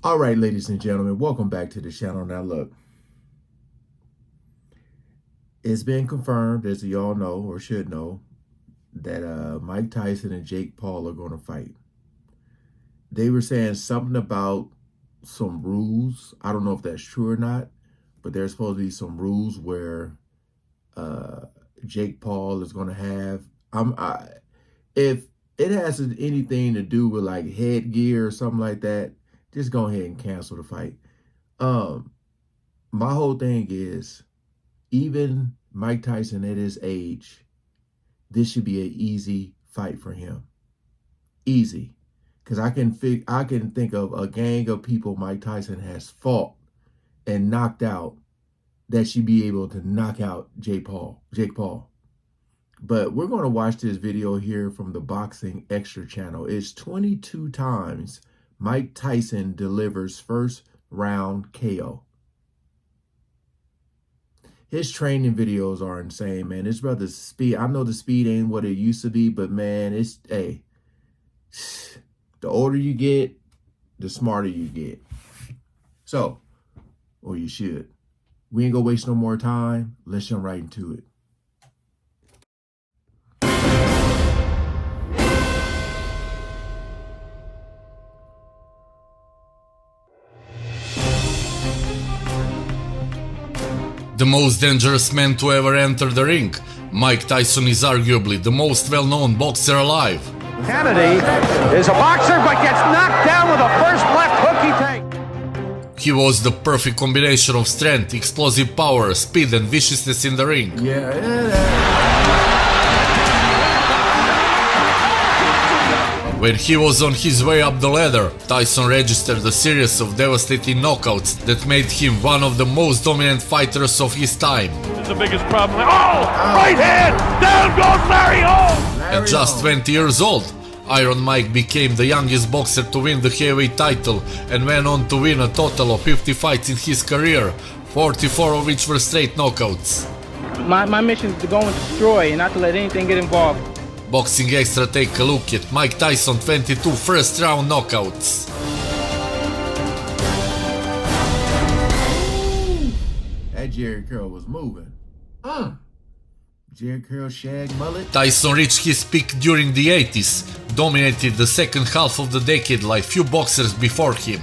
All right, ladies and gentlemen, welcome back to the channel. Now, look, it's been confirmed, as you all know or should know, that Mike Tyson and Jake Paul are going to fight. They were saying something about some rules. I don't know if that's true or not, but there's supposed to be some rules where Jake Paul is going to have. If it has anything to do with like headgear or something like that, just go ahead and cancel the fight. My whole thing is, even Mike Tyson at his age, this should be an easy fight for him. Easy. Because I can think of a gang of people Mike Tyson has fought and knocked out that should be able to knock out Jake Paul. But we're going to watch this video here from the Boxing Extra channel. It's 22 times Mike Tyson delivers first round KO. His training videos are insane, man. His brother's speed. I know the speed ain't what it used to be, but man, it's, hey, the older you get, the smarter you get. So, or you should. We ain't gonna waste no more time. Let's jump right into it. The most dangerous man to ever enter the ring, Mike Tyson is arguably the most well-known boxer alive. Kennedy is a boxer but gets knocked down with the first left hook he takes. He was the perfect combination of strength, explosive power, speed and viciousness in the ring. When he was on his way up the ladder, Tyson registered a series of devastating knockouts that made him one of the most dominant fighters of his time. That's the biggest problem. Oh! Right hand! Down goes Larry Holmes! At just 20 years old, Iron Mike became the youngest boxer to win the heavyweight title and went on to win a total of 50 fights in his career, 44 of which were straight knockouts. My mission is to go and destroy and not to let anything get involved. Boxing Extra take a look at Mike Tyson 22 first round knockouts. That Jerry Curl was moving. Jerry Curl shag mullet. Tyson reached his peak during the 80s, dominated the second half of the decade like few boxers before him.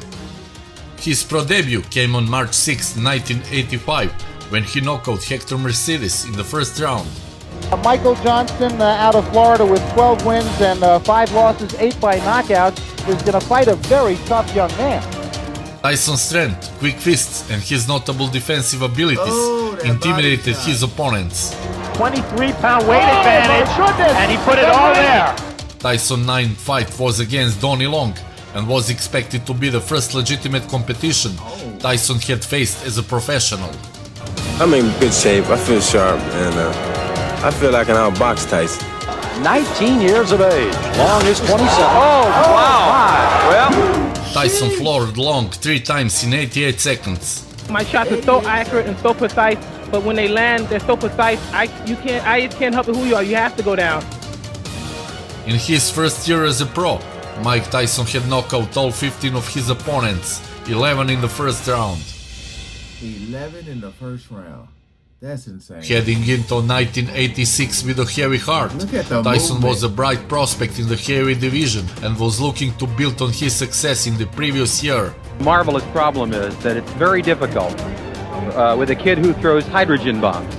His pro debut came on March 6, 1985, when he knocked out Hector Mercedes in the first round. Michael Johnson out of Florida with 12 wins and 5 losses, 8 by knockouts, is going to fight a very tough young man. Tyson's strength, quick fists and his notable defensive abilities intimidated his opponents. 23-pound weight advantage, and he put it all there. Tyson's ninth fight was against Donnie Long and was expected to be the first legitimate competition Tyson had faced as a professional. I'm in good shape, I feel sharp, and I feel like I can outbox Tyson. 19 years of age, Long is 27. Oh, wow. Well, Tyson floored Long 3 times in 88 seconds. My shots are so accurate and so precise, but when they land, they're so precise, I can't help it who you are. You have to go down. In his first year as a pro, Mike Tyson had knocked out all 15 of his opponents, 11 in the first round. 11 in the first round. That's insane. Heading into 1986 with a heavy heart, Tyson was a bright prospect in the heavyweight division and was looking to build on his success in the previous year. The marvelous problem is that it's very difficult with a kid who throws hydrogen bombs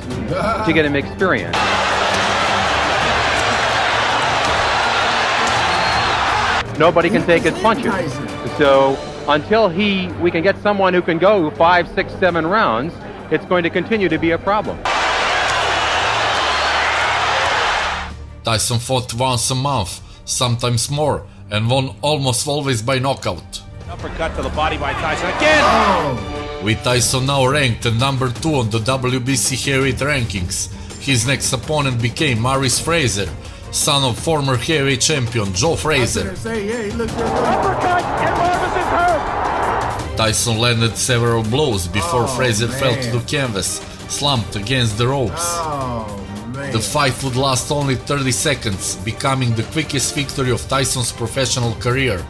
to get him experience. Nobody can take his punches. So until we can get someone who can go 5, 6, 7 rounds, it's going to continue to be a problem. Tyson fought once a month, sometimes more, and won almost always by knockout. Uppercut to the body by Tyson again! With Tyson now ranked at number 2 on the WBC heavyweight rankings, his next opponent became Maurice Fraser, son of former heavyweight champion Joe Fraser. uppercut, and Marvis is hurt. Tyson landed several blows before Fraser fell to the canvas, slumped against the ropes. The fight would last only 30 seconds, becoming the quickest victory of Tyson's professional career.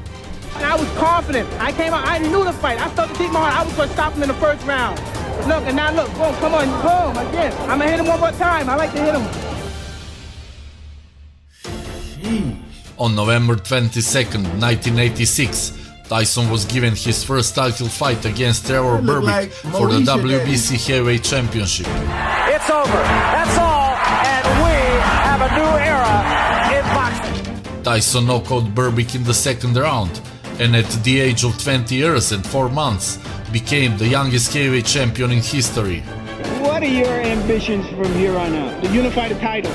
And I was confident. I came out, I knew the fight. I felt the deep in my heart. I was going to stop him in the first round. Look, and now look, boom, come on, boom, again. I'm going to hit him one more time. I like to hit him. On November 22nd, 1986, Tyson was given his first title fight against Trevor Berbick for the WBC Heavyweight Championship. It's over. That's all. And we have a new era in boxing. Tyson knocked out Berbick in the second round, and at the age of 20 years and 4 months, became the youngest heavyweight champion in history. What are your ambitions from here on out? To unify the title.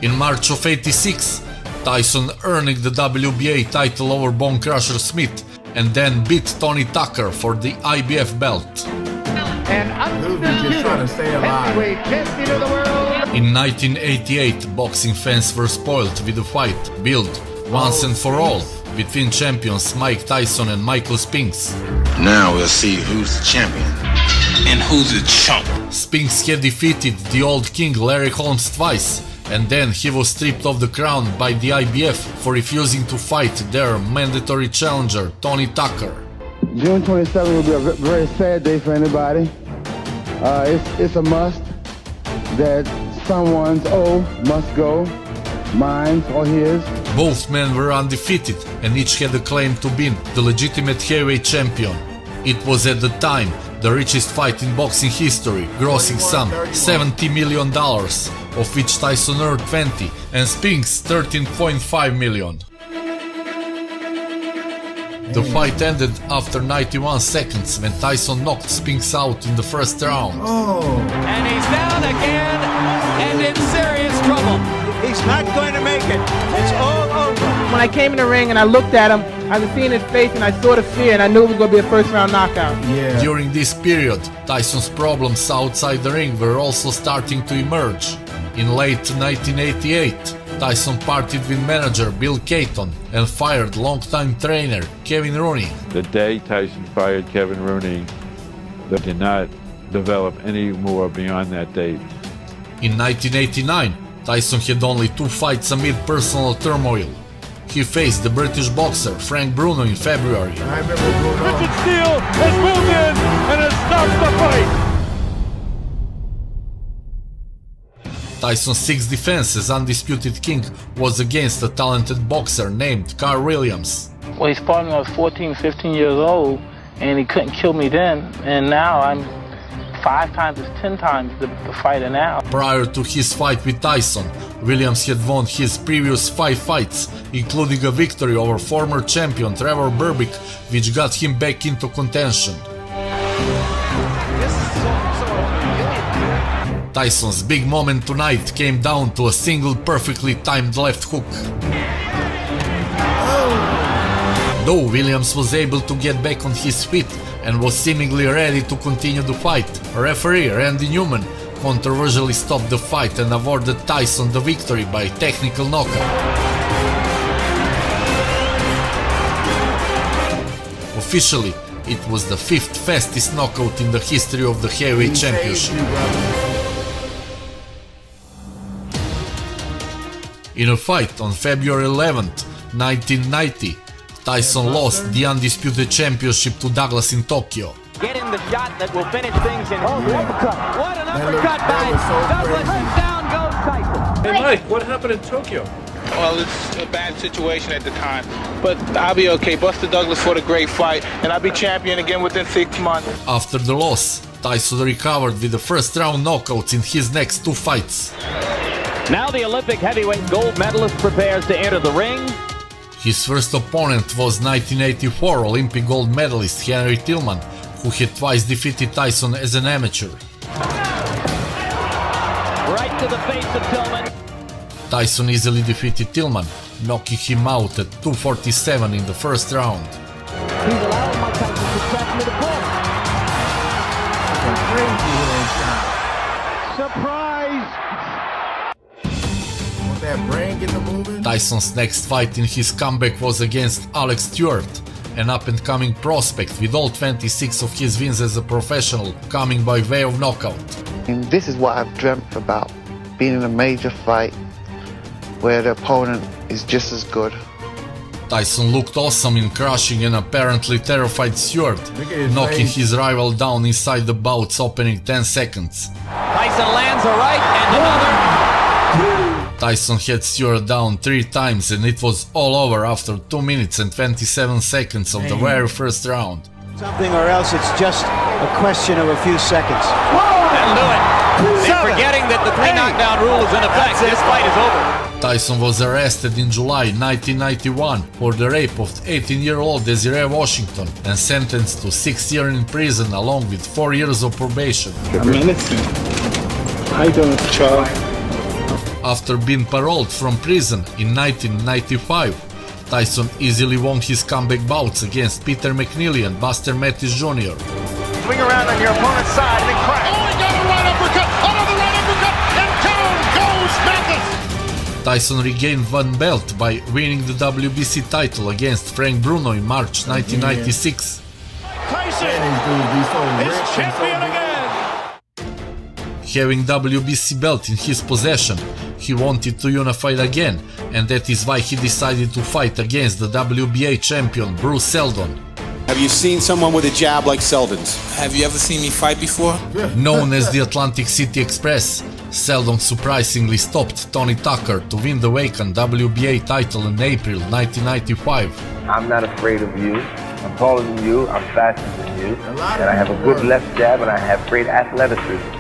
In March of '86, Tyson earning the WBA title over Bone Crusher Smith, and then beat Tony Tucker for the IBF belt. In 1988, boxing fans were spoiled with a fight built once and for all between champions Mike Tyson and Michael Spinks. Now we'll see who's the champion and who's the chump. Spinks had defeated the old king Larry Holmes twice, and then he was stripped of the crown by the IBF for refusing to fight their mandatory challenger Tony Tucker. June 27th will be a very sad day for anybody. It's a must that someone's must go, mine or his. Both men were undefeated and each had a claim to being the legitimate heavyweight champion. It was at the time the richest fight in boxing history, grossing some $70 million, of which Tyson earned 20 and Spinks 13.5 million. The fight ended after 91 seconds when Tyson knocked Spinks out in the first round. And he's down again and in serious trouble. He's not going to make it. It's all over. When I came in the ring and I looked at him, I was seeing his face and I saw the fear and I knew it was going to be a first round knockout. During this period, Tyson's problems outside the ring were also starting to emerge. In late 1988, Tyson partied with manager Bill Caton and fired longtime trainer Kevin Rooney. The day Tyson fired Kevin Rooney, they did not develop any more beyond that date. In 1989, Tyson had only 2 fights amid personal turmoil. He faced the British boxer Frank Bruno in February. Richard Steele has moved in and has stopped the fight. Tyson's 6th defense as undisputed king was against a talented boxer named Carl Williams. Well, he fought me when I was 14, 15 years old, and he couldn't kill me then. And now I'm 5 times, 10 times the fighter now. Prior to his fight with Tyson, Williams had won his previous 5 fights, including a victory over former champion Trevor Berbick, which got him back into contention. Tyson's big moment tonight came down to a single perfectly timed left hook. Though Williams was able to get back on his feet and was seemingly ready to continue the fight, referee Randy Newman controversially stopped the fight and awarded Tyson the victory by technical knockout. Officially, it was the 5th fastest knockout in the history of the heavyweight championship. In a fight on February 11th, 1990, Tyson lost the undisputed championship to Douglas in Tokyo. Getting the shot that will finish things in. Oh, the uppercut. What an uppercut by Douglas, and down goes Tyson. Hey Mike, what happened in Tokyo? Well, it's a bad situation at the time, but I'll be okay. Buster Douglas fought a great fight, and I'll be champion again within 6 months. After the loss, Tyson recovered with the first round knockouts in his next 2 fights. Now the Olympic heavyweight gold medalist prepares to enter the ring. His first opponent was 1984 Olympic gold medalist Henry Tillman, who had twice defeated Tyson as an amateur. Right to the face of Tillman. Tyson easily defeated Tillman, knocking him out at 247 in the first round. He's allowing Mike Tyson to transmit a ball. Surprise! That brain getting moving. Tyson's next fight in his comeback was against Alex Stewart, an up-and-coming prospect with all 26 of his wins as a professional coming by way of knockout. And this is what I've dreamt about, being in a major fight where the opponent is just as good. Tyson looked awesome in crushing an apparently terrified Stewart, knocking his rival down inside the bout's opening 10 seconds. Tyson lands a right and another. Tyson had Stewart down 3 times and it was all over after 2 minutes and 27 seconds of the very first round. Something or else it's just a question of a few seconds. That'll do it. They're forgetting that the 3 knockdown rule is in effect. This fight is over. Tyson was arrested in July 1991 for the rape of 18-year-old Desiree Washington and sentenced to 6 years in prison along with 4 years of probation. I'm innocent. How you doing, Charles? After being paroled from prison in 1995, Tyson easily won his comeback bouts against Peter McNeely and Buster Mattis Jr. Swing around on your opponent's side and then crack. Oh, he got a right uppercut! Another right uppercut! And down goes Mattis! Tyson regained one belt by winning the WBC title against Frank Bruno in March 1996. Tyson is champion again! Having WBC belt in his possession, he wanted to unify again, and that is why he decided to fight against the WBA champion Bruce Seldon. Have you seen someone with a jab like Seldon's? Have you ever seen me fight before? Known as the Atlantic City Express, Seldon surprisingly stopped Tony Tucker to win the vacant WBA title in April 1995. I'm not afraid of you. I'm taller than you, I'm faster than you, and I have a good left jab and I have great athleticism.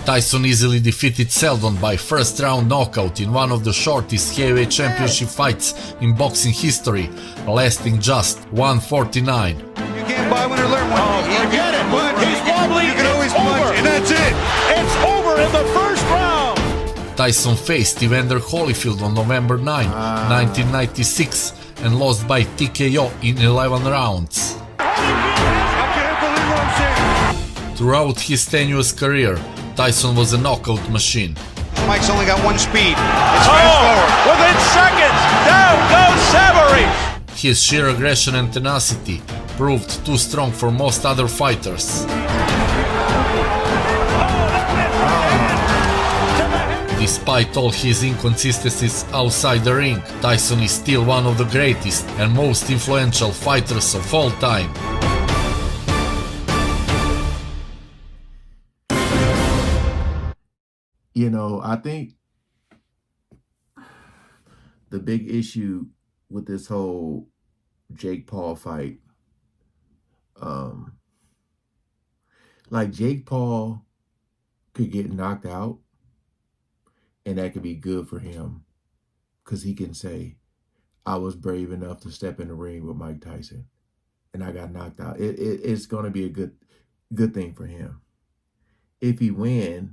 Tyson easily defeated Seldon by first round knockout in one of the shortest heavyweight championship fights in boxing history, lasting just 149. You can't buy one or learn one. Oh, forget it, but he's wobbly. You can always punch, and that's it. It's over in the first round. Tyson faced Evander Holyfield on November 9, 1996 and lost by TKO in 11 rounds. I can't believe what I'm saying. Throughout his tenuous career, Tyson was a knockout machine. Mike's only got one speed. It's fast forward. Within seconds, down goes Savary. His sheer aggression and tenacity proved too strong for most other fighters. Despite all his inconsistencies outside the ring, Tyson is still one of the greatest and most influential fighters of all time. You know, I think the big issue with this whole Jake Paul fight, like Jake Paul could get knocked out and that could be good for him because he can say, I was brave enough to step in the ring with Mike Tyson and I got knocked out. It's going to be a good thing for him. If he wins,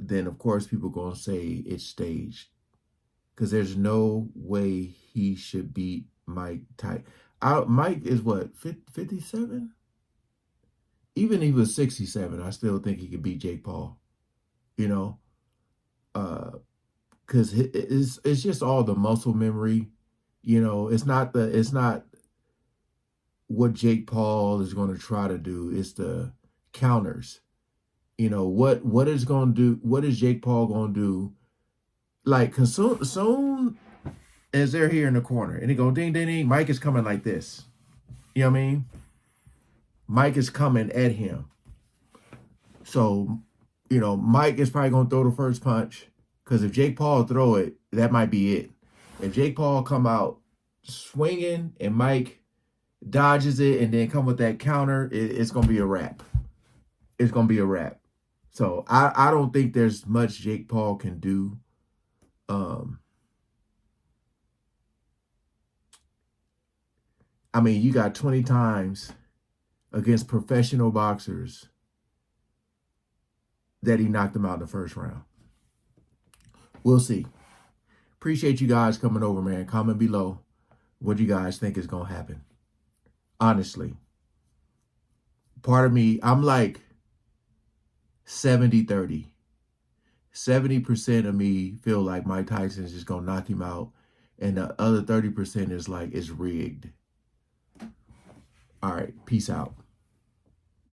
then of course people going to say it's staged because there's no way he should beat Mike Tyson. Mike is what, 57? Even if he was 67, I still think he could beat Jake Paul, you know, because it's just all the muscle memory, you know. It's not what Jake Paul is going to try to do. It's the counters. You know, what is going to do? What is Jake Paul going to do? Like, soon as they're here in the corner and they go ding, ding, ding, Mike is coming like this. You know what I mean? Mike is coming at him. So, you know, Mike is probably going to throw the first punch because if Jake Paul throw it, that might be it. If Jake Paul come out swinging and Mike dodges it and then come with that counter, it's going to be a wrap. It's going to be a wrap. So I don't think there's much Jake Paul can do. I mean, you got 20 times against professional boxers that he knocked them out in the first round. We'll see. Appreciate you guys coming over, man. Comment below what you guys think is going to happen. Honestly. Part of me, I'm like 70-30. 70% of me feel like Mike Tyson is just going to knock him out. And the other 30% is like, it's rigged. All right. Peace out.